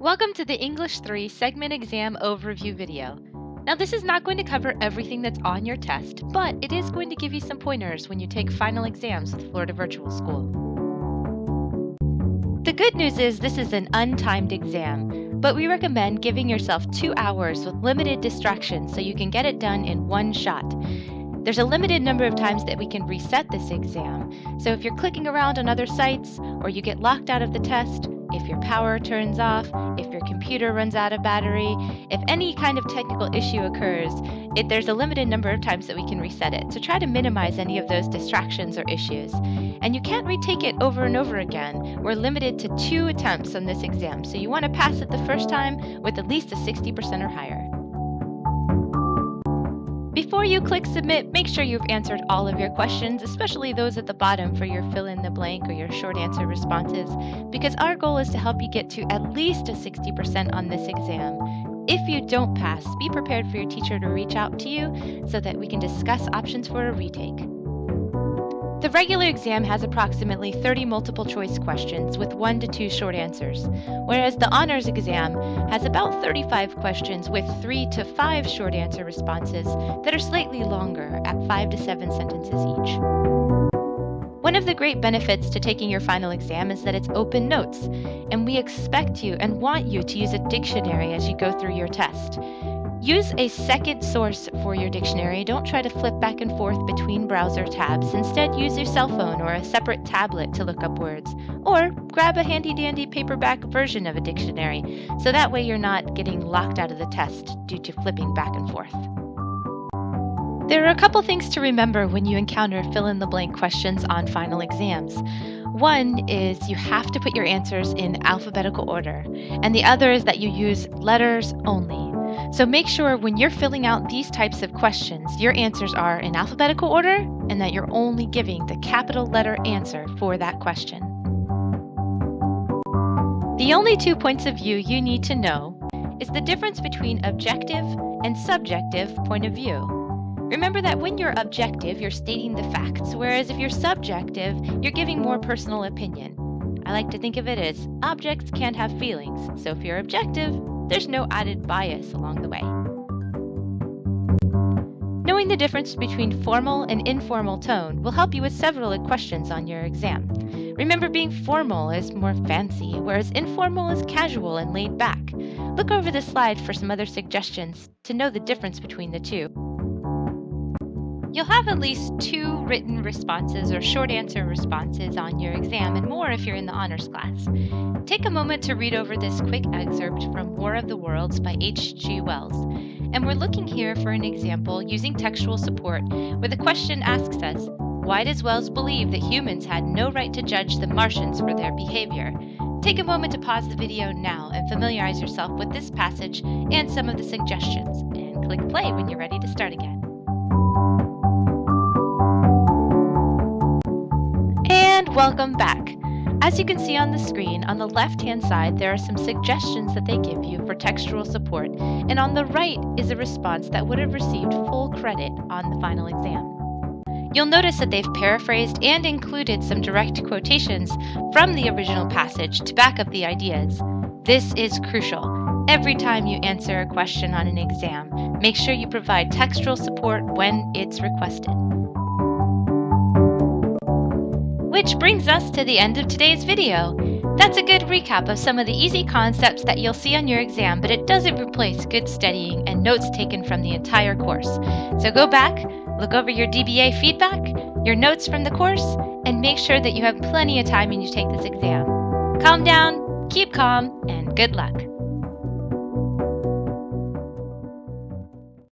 Welcome to the English 3 segment exam overview video. Now this is not going to cover everything that's on your test, but it is going to give you some pointers when you take final exams with Florida Virtual School. The good news is this is an untimed exam, but we recommend giving yourself 2 hours with limited distractions so you can get it done in one shot. There's a limited number of times that we can reset this exam, so if you're clicking around on other sites or you get locked out of the test, if your power turns off, if your computer runs out of battery, if any kind of technical issue occurs, there's a limited number of times that we can reset it. So try to minimize any of those distractions or issues. And you can't retake it over and over again. We're limited to 2 attempts on this exam, so you want to pass it the first time with at least a 60% or higher. Before you click submit, make sure you've answered all of your questions, especially those at the bottom for your fill in the blank or your short answer responses, because our goal is to help you get to at least a 60% on this exam. If you don't pass, be prepared for your teacher to reach out to you so that we can discuss options for a retake. The regular exam has approximately 30 multiple choice questions with 1 to 2 short answers, whereas the honors exam has about 35 questions with 3 to 5 short answer responses that are slightly longer at 5 to 7 sentences each. One of the great benefits to taking your final exam is that it's open notes, and we expect you and want you to use a dictionary as you go through your test. Use a second source for your dictionary. Don't try to flip back and forth between browser tabs. Instead, use your cell phone or a separate tablet to look up words. Or grab a handy-dandy paperback version of a dictionary, so that way you're not getting locked out of the test due to flipping back and forth. There are a couple things to remember when you encounter fill-in-the-blank questions on final exams. One is you have to put your answers in alphabetical order, and the other is that you use letters only. So make sure when you're filling out these types of questions, your answers are in alphabetical order and that you're only giving the capital letter answer for that question. The only 2 points of view you need to know is the difference between objective and subjective point of view. Remember that when you're objective, you're stating the facts, whereas if you're subjective, you're giving more personal opinion. I like to think of it as objects can't have feelings, so if you're objective, there's no added bias along the way. Knowing the difference between formal and informal tone will help you with several questions on your exam. Remember, being formal is more fancy, whereas informal is casual and laid back. Look over the slide for some other suggestions to know the difference between the two. You'll have at least 2 written responses or short answer responses on your exam, and more if you're in the honors class. Take a moment to read over this quick excerpt from War of the Worlds by H.G. Wells. And we're looking here for an example using textual support where the question asks us, why does Wells believe that humans had no right to judge the Martians for their behavior? Take a moment to pause the video now and familiarize yourself with this passage and some of the suggestions, and click play when you're ready to start again. And welcome back. As you can see on the screen, on the left-hand side, there are some suggestions that they give you for textual support, and on the right is a response that would have received full credit on the final exam. You'll notice that they've paraphrased and included some direct quotations from the original passage to back up the ideas. This is crucial. Every time you answer a question on an exam, make sure you provide textual support when it's requested. Which brings us to the end of today's video. That's a good recap of some of the easy concepts that you'll see on your exam, but it doesn't replace good studying and notes taken from the entire course. So go back, look over your DBA feedback, your notes from the course, and make sure that you have plenty of time when you take this exam. Calm down, keep calm, and good luck.